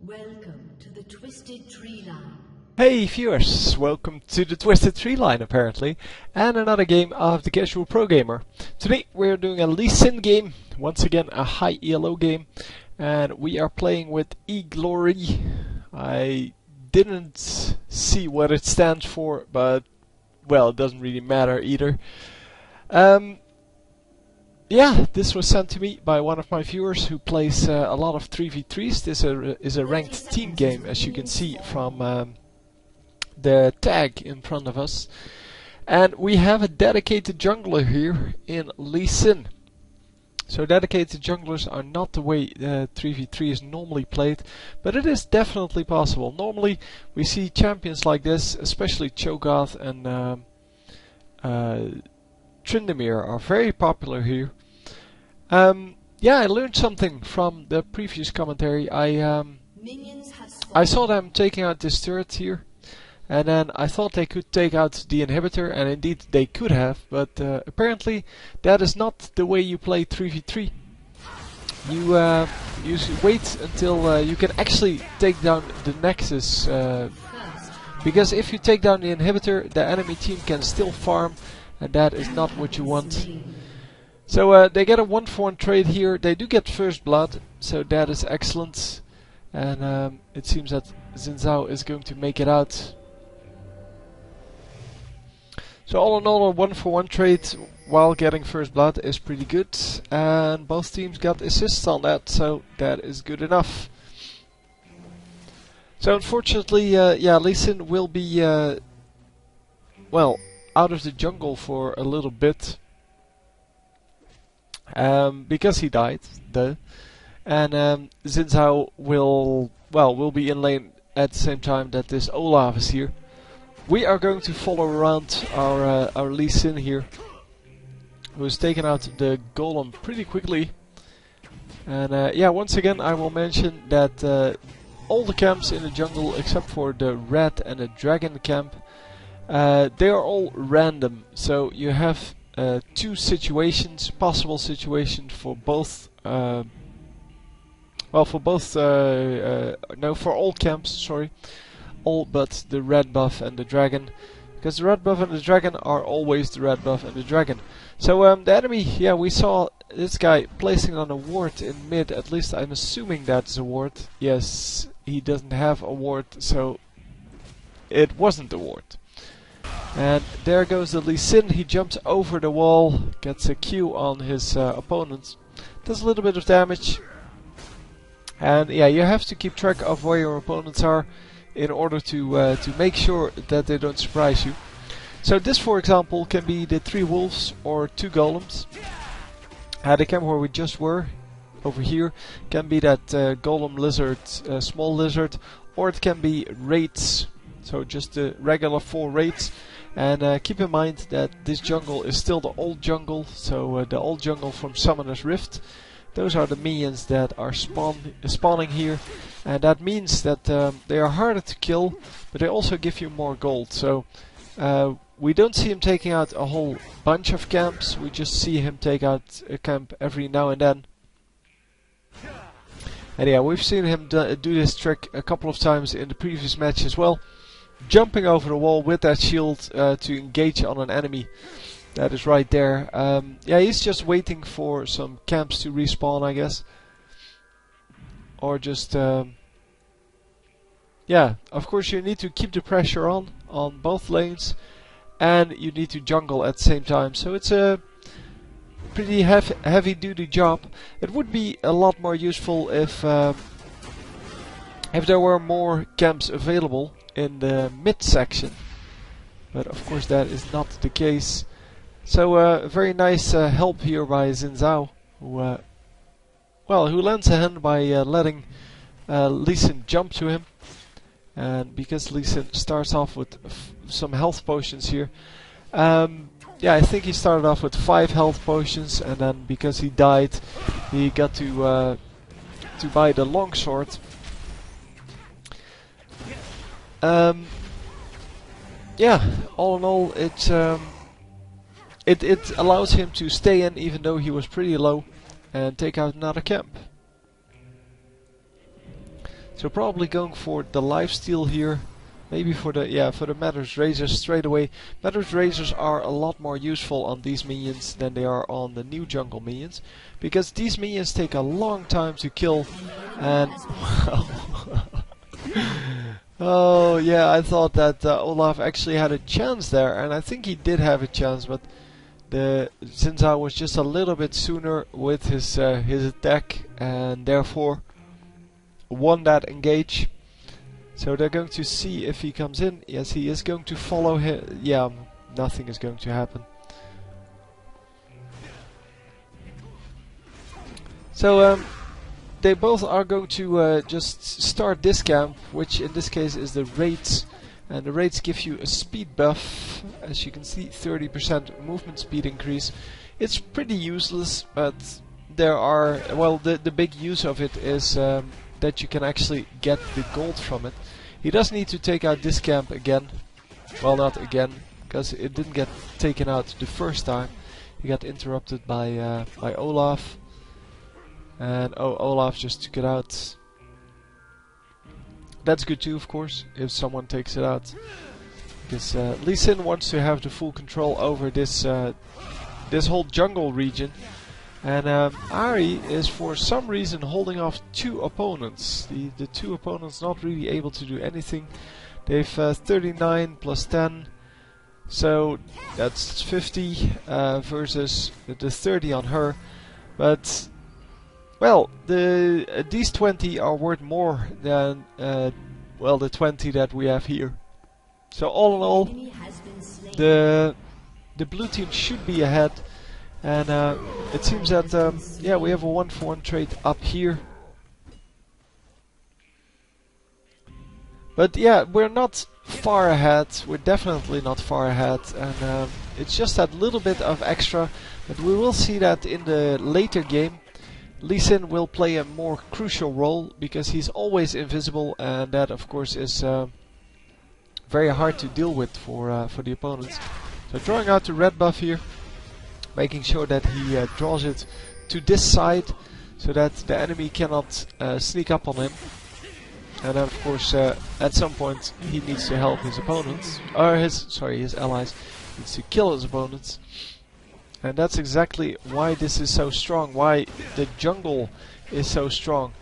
Welcome to the Twisted Treeline. Hey viewers, welcome to the Twisted Treeline apparently, and another game of the Casual Pro Gamer. Today we're doing a Lee Sin game, once again a high ELO game, and we are playing with E-Glory. I didn't see what it stands for, but well, it doesn't really matter either. Yeah, this was sent to me by one of my viewers who plays a lot of 3v3s. This is a ranked team game, as you can see from the tag in front of us. And we have a dedicated jungler here in Lee Sin. So dedicated junglers are not the way 3v3 is normally played, but it is definitely possible. Normally we see champions like this, especially Cho'Gath and Tryndamere are very popular here. Yeah, I learned something from the previous commentary. I saw them taking out this turret here, and then I thought they could take out the inhibitor, and indeed they could have, but apparently that is not the way you play 3v3. You wait until you can actually take down the Nexus, because if you take down the inhibitor, the enemy team can still farm, and that is not what you want. So they get a 1-for-1 trade here. They do get first blood, so that is excellent. And it seems that Xin Zhao is going to make it out. So all in all, a 1-for-1 trade while getting first blood is pretty good. And both teams got assists on that, so that is good enough. So unfortunately, yeah, Lee Sin will be, well, out of the jungle for a little bit. Because he died, and Xin Zhao will be in lane at the same time that this Olaf is here. We are going to follow around our Lee Sin here, who has taken out the golem pretty quickly. And yeah, once again I will mention that all the camps in the jungle except for the red and the dragon camp, they are all random. So you have two situations, possible situations for both. Well, for both. No, for all camps. Sorry, all but the red buff and the dragon, because the red buff and the dragon are always the red buff and the dragon. So the enemy, yeah, we saw this guy placing on a ward in mid. At least I'm assuming that's a ward. Yes, he doesn't have a ward, so it wasn't a ward. And there goes the Lee Sin. He jumps over the wall, gets a Q on his opponent, does a little bit of damage. And yeah, you have to keep track of where your opponents are in order to make sure that they don't surprise you. So this, for example, can be the 3 wolves or 2 golems. The camp where we just were, over here, can be that golem lizard, small lizard, or it can be raids. So just the regular 4 raids. And keep in mind that this jungle is still the old jungle, so the old jungle from Summoner's Rift. Those are the minions that are spawning here, and that means that they are harder to kill, but they also give you more gold. So we don't see him taking out a whole bunch of camps, we just see him take out a camp every now and then. And yeah, we've seen him do this trick a couple of times in the previous match as well. Jumping over the wall with that shield to engage on an enemy that is right there. Yeah, he's just waiting for some camps to respawn, I guess. Or just... yeah, of course you need to keep the pressure on both lanes. And you need to jungle at the same time. So it's a pretty heavy duty job. It would be a lot more useful if there were more camps available in the mid section, but of course that is not the case. So very nice help here by Xin Zhao, who lends a hand by letting Lee Sin jump to him, and because Lee Sin starts off with some health potions here. Yeah, I think he started off with 5 health potions, and then because he died, he got to buy the longsword. Yeah, all in all, it allows him to stay in even though he was pretty low and take out another camp. So probably going for the lifesteal here. Maybe for the Matter's Razors straight away. Matter's Razors are a lot more useful on these minions than they are on the new jungle minions. Because these minions take a long time to kill. And oh yeah, I thought that Olaf actually had a chance there. And I think he did have a chance, but since I was just a little bit sooner with his attack, and therefore won that engage. So they're going to see if he comes in. Yes, he is going to follow him. Yeah, nothing is going to happen. So they both are going to just start this camp, which in this case is the raids. And the raids give you a speed buff, as you can see, 30% movement speed increase. It's pretty useless, but there are, well, the big use of it is that you can actually get the gold from it. He does need to take out this camp again. Well, not again, because it didn't get taken out the first time. He got interrupted by Olaf. And oh, Olaf just took it out. That's good too, of course, if someone takes it out. Because Lee Sin wants to have the full control over this this whole jungle region. And Ari is for some reason holding off two opponents. The two opponents not really able to do anything. They've 39 plus 10. So that's 50 versus the 30 on her. But well, these 20 are worth more than well, the 20 that we have here. So all in all, the blue team should be ahead, and it seems that yeah, we have a 1-for-1 trade up here. But yeah, we're not far ahead. We're definitely not far ahead, and it's just that little bit of extra. But we will see that in the later game. Lee Sin will play a more crucial role because he's always invisible, and that of course is very hard to deal with for the opponents. So drawing out the red buff here, making sure that he draws it to this side so that the enemy cannot sneak up on him. And then of course at some point he needs to help his opponents, or his allies. He needs to kill his opponents. And that's exactly why this is so strong, why the jungle is so strong.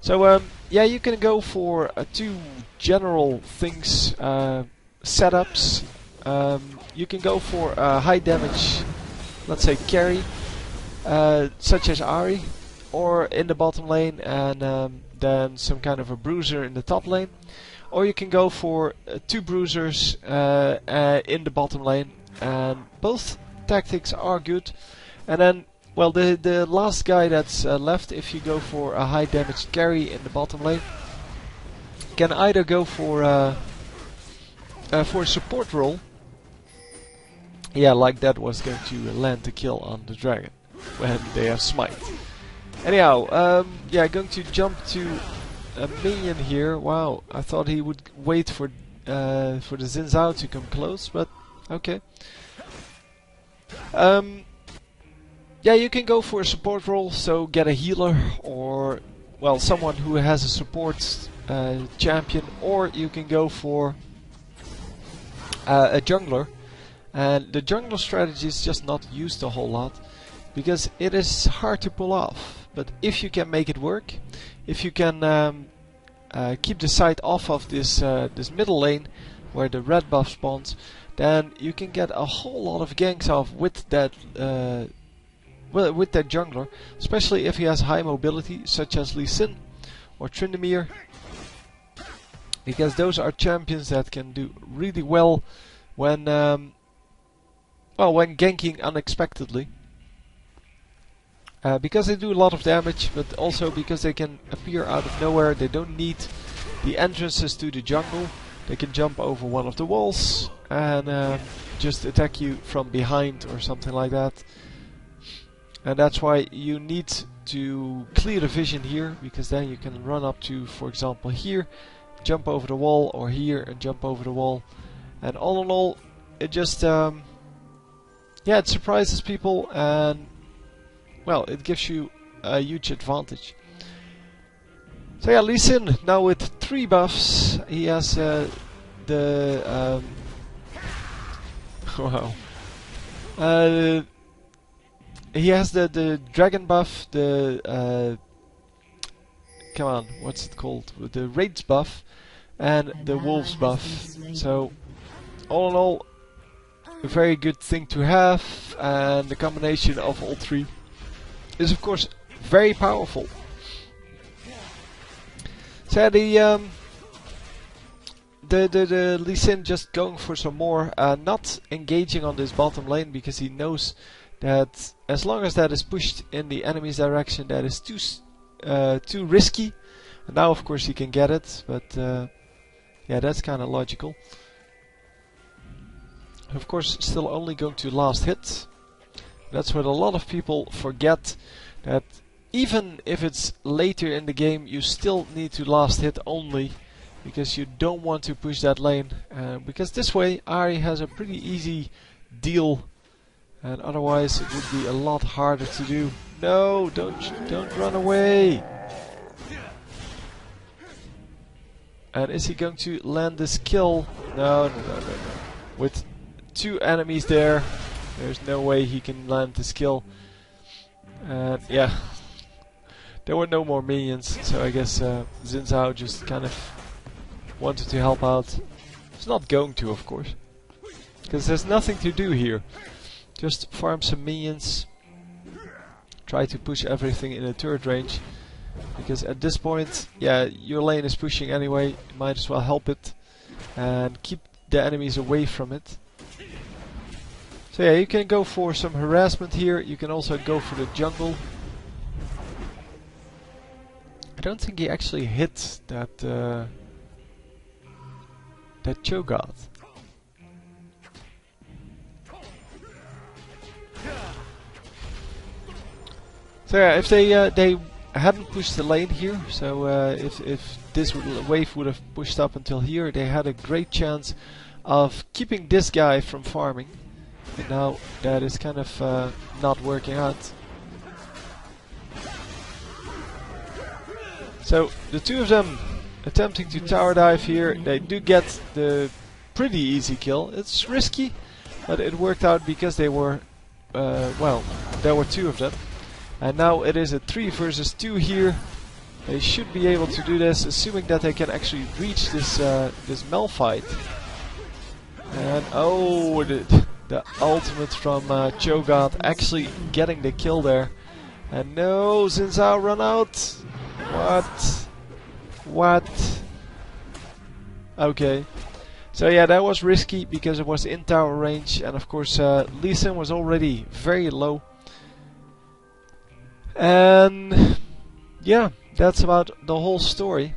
So yeah, you can go for two general things, setups. You can go for a high damage, let's say carry, such as Ari, or in the bottom lane, and then some kind of a bruiser in the top lane. Or you can go for two bruisers in the bottom lane, and both tactics are good. And then, well, the last guy that's left, if you go for a high damage carry in the bottom lane, can either go for a support role. Yeah, like that was going to land the kill on the dragon when they have smite. Anyhow, yeah, going to jump to a minion here. Wow, I thought he would wait for the Xin Zhao to come close, but okay. Yeah, you can go for a support role, so get a healer or, well, someone who has a support champion, or you can go for a jungler. And the jungler strategy is just not used a whole lot because it is hard to pull off. But if you can make it work, if you can keep the sight off of this this middle lane where the red buff spawns, then you can get a whole lot of ganks off with that with that jungler, especially if he has high mobility, such as Lee Sin or Tryndamere, because those are champions that can do really well when well, when ganking unexpectedly. Because they do a lot of damage, but also because they can appear out of nowhere. They don't need the entrances to the jungle. They can jump over one of the walls and just attack you from behind or something like that. And that's why you need to clear the vision here, because then you can run up to, for example, here, jump over the wall, or here and jump over the wall. And all in all, it just yeah, it surprises people, and well, it gives you a huge advantage. So yeah, Lee Sin now with 3 buffs. He has wow. He has the dragon buff, the come on, what's it called? The rage buff, and the wolves buff. So all in all, a very good thing to have, and the combination of all 3 is of course very powerful. So the Lee Sin just going for some more, not engaging on this bottom lane because he knows that as long as that is pushed in the enemy's direction, that is too risky. And now of course he can get it, but yeah, that's kind of logical. Of course, still only going to last hit. That's what a lot of people forget, that even if it's later in the game, you still need to last hit only, because you don't want to push that lane. Because this way, Ari has a pretty easy deal, and otherwise it would be a lot harder to do. No, don't run away. And is he going to land this kill? No. With 2 enemies there, there's no way he can land this kill. And yeah, there were no more minions, so I guess Xin Zhao just kind of wanted to help out. He's not going to, of course, because there's nothing to do here. Just farm some minions, try to push everything in a turret range, because at this point, yeah, your lane is pushing anyway, you might as well help it and keep the enemies away from it. So yeah, you can go for some harassment here, you can also go for the jungle. I don't think he actually hit that that Cho'Gath. So yeah, if they hadn't pushed the lane here, so if this wave would have pushed up until here, they had a great chance of keeping this guy from farming. But now that is kind of not working out. So the 2 of them attempting to tower dive here, they do get the pretty easy kill. It's risky, but it worked out because they were, well, there were 2 of them. And now it is a 3 versus 2 here. They should be able to do this, assuming that they can actually reach this this Malphite. And oh, the ultimate from Cho'Gath actually getting the kill there. And no, Xin Zhao run out. What? Okay. So yeah, that was risky because it was in tower range, and of course Lee Sin was already very low. And yeah, that's about the whole story.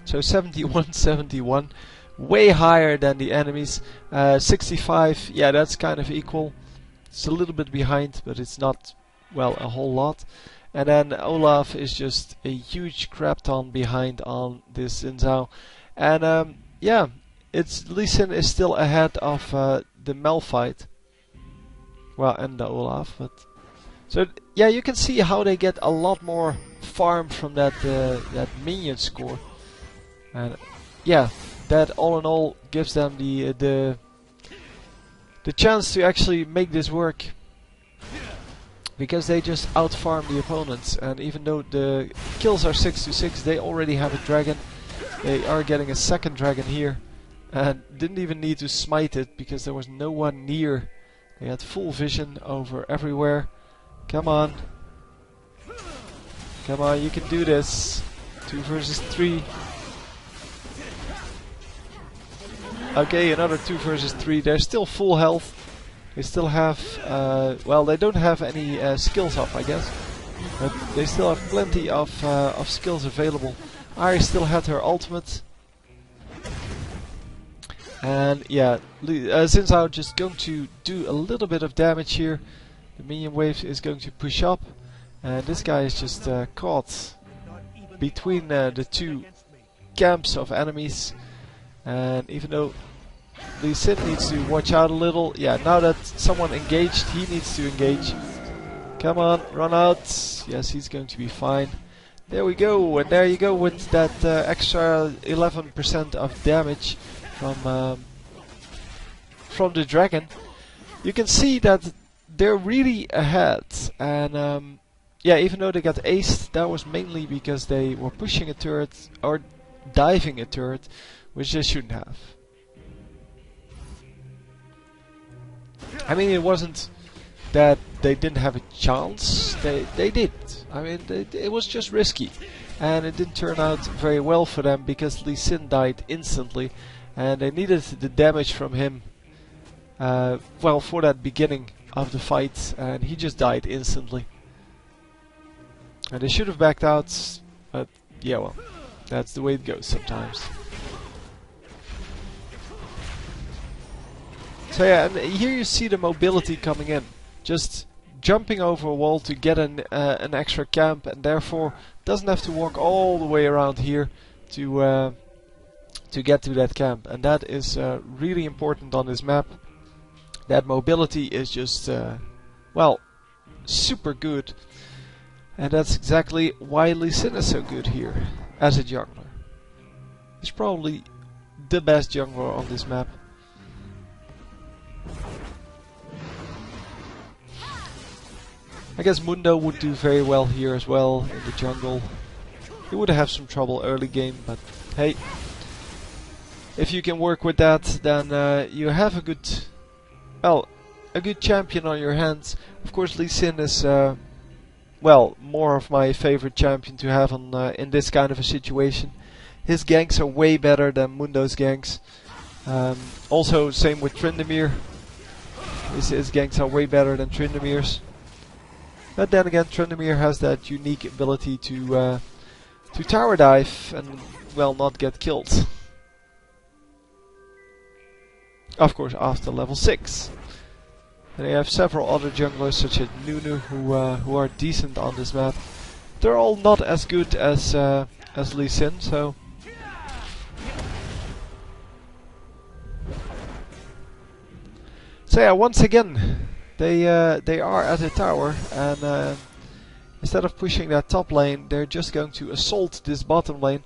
So 71-71, way higher than the enemies. 65, yeah, that's kind of equal. It's a little bit behind, but it's not, well, a whole lot. And then Olaf is just a huge crap ton behind on this Xin Zhao. And yeah, Lee Sin is still ahead of the Malphite. Well, and the Olaf, but so yeah, you can see how they get a lot more farm from that that minion score. And yeah, that all in all gives them the chance to actually make this work, because they just outfarm the opponents. And even though the kills are 6-6, they already have a dragon. They are getting a second dragon here, and didn't even need to smite it because there was no one near. They had full vision over everywhere. Come on, you can do this. 2 versus 3. Okay, another 2 versus 3. They're still full health. They still have, well, they don't have any skills up, I guess, but they still have plenty of skills available. Ari still had her ultimate, and yeah, Xin Zhao just going to do a little bit of damage here. The minion wave is going to push up, and this guy is just caught between the 2 camps of enemies. And even though Lee Sin needs to watch out a little, yeah, now that someone engaged, he needs to engage. Come on, run out. Yes, he's going to be fine. There we go, and there you go with that extra 11% of damage from the dragon. You can see that they're really ahead, and yeah, even though they got aced, that was mainly because they were pushing a turret or diving a turret, which they shouldn't have. I mean, it wasn't that they didn't have a chance. They did. I mean, it was just risky, and it didn't turn out very well for them because Lee Sin died instantly, and they needed the damage from him. Well, for that beginning of the fight, and he just died instantly. And they should have backed out, but yeah, well, that's the way it goes sometimes. So yeah, and here you see the mobility coming in. Just jumping over a wall to get an extra camp, and therefore doesn't have to walk all the way around here to get to that camp. And that is really important on this map. That mobility is just, well, super good. And that's exactly why Lee Sin is so good here as a jungler. He's probably the best jungler on this map. I guess Mundo would do very well here as well in the jungle. He would have some trouble early game, but hey, if you can work with that, then you have a good, well, a good champion on your hands. Of course, Lee Sin is, well, more of my favorite champion to have on in this kind of a situation. His ganks are way better than Mundo's ganks. Also, same with Tryndamere. His ganks are way better than Tryndamere's. But then again, Tryndamere has that unique ability to tower dive and, well, not get killed. Of course, after level 6. And they have several other junglers such as Nunu who are decent on this map. They're all not as good as Lee Sin, so. So yeah, once again, they are at the tower, and instead of pushing that top lane, they're just going to assault this bottom lane.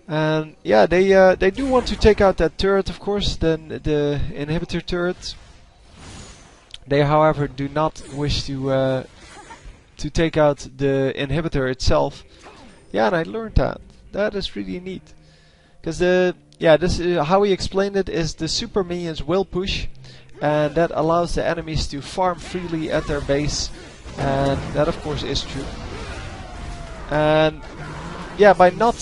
And yeah, they do want to take out that turret, of course, then the inhibitor turret. They, however, do not wish to take out the inhibitor itself. Yeah, and I learned that. That is really neat, because this how he explained it is the super minions will push, and that allows the enemies to farm freely at their base, and that of course is true. And yeah, by not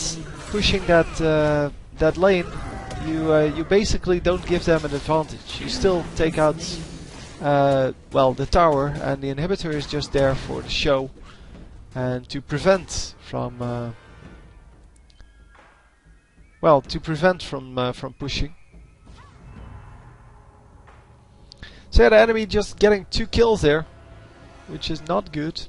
pushing that lane, you basically don't give them an advantage. You still take out well, the tower, and the inhibitor is just there for the show and to prevent from well, to prevent from pushing. So yeah, the enemy just getting 2 kills there, which is not good.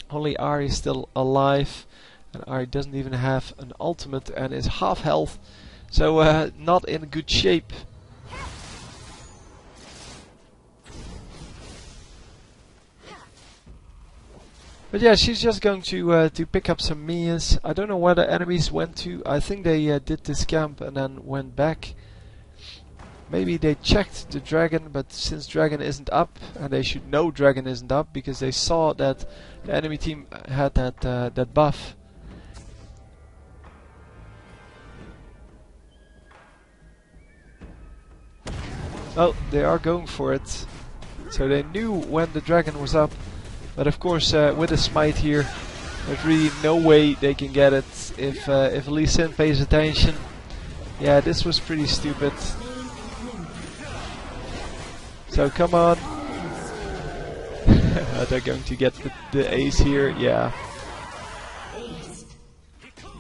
Only Ahri is still alive, and Ahri doesn't even have an ultimate and is half health, so not in good shape. But yeah, she's just going to pick up some minions. I don't know where the enemies went to. I think they did this camp and then went back. Maybe they checked the dragon, but since dragon isn't up, and they should know dragon isn't up because they saw that the enemy team had that buff. Oh, they are going for it. So they knew when the dragon was up. But of course, with a smite here, there's really no way they can get it if Lee Sin pays attention. Yeah, this was pretty stupid. So come on. They're going to get the ace here. Yeah.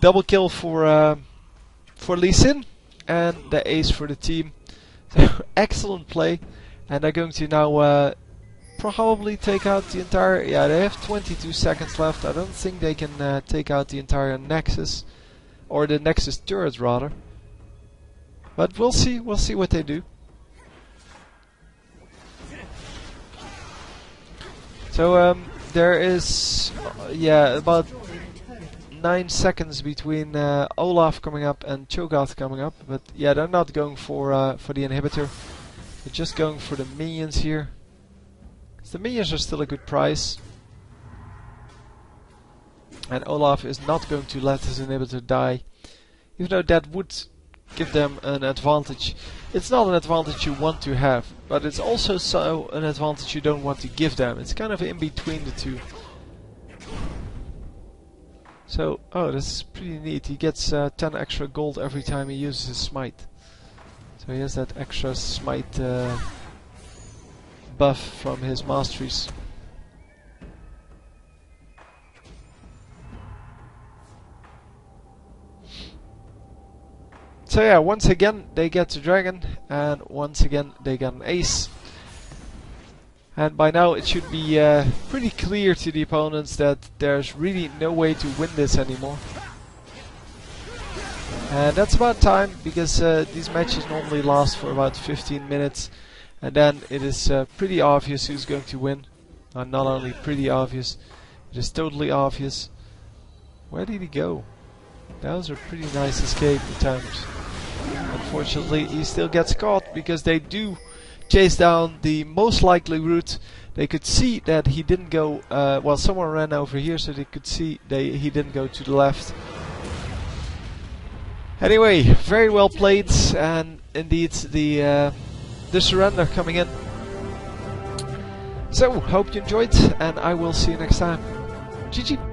Double kill for Lee Sin and the ace for the team. So excellent play, and they're going to now. Probably take out the entire. Yeah, they have 22 seconds left. I don't think they can take out the entire Nexus, or the Nexus turret rather. But we'll see. We'll see what they do. So there is yeah, about 9 seconds between Olaf coming up and Cho'Gath coming up, but yeah, they're not going for the inhibitor. They're just going for the minions here. The minions are still a good price, and Olaf is not going to let his inhibitor die, even though that would give them an advantage. It's not an advantage you want to have, but it's also so an advantage you don't want to give them. It's kind of in between the two. So, oh, this is pretty neat. He gets 10 extra gold every time he uses his smite. So he has that extra smite buff from his masteries. So yeah, once again they get the dragon, and once again they get an ace. And by now it should be pretty clear to the opponents that there's really no way to win this anymore. And that's about time, because these matches normally last for about 15 minutes. And then it is pretty obvious who's going to win. And not only pretty obvious, it is totally obvious. Where did he go? That was a pretty nice escape at times. Unfortunately, he still gets caught, because they do chase down the most likely route. They could see that he didn't go, well, someone ran over here, so they could see he didn't go to the left. Anyway, very well played, and indeed the surrender coming in. So, hope you enjoyed, and I will see you next time. GG!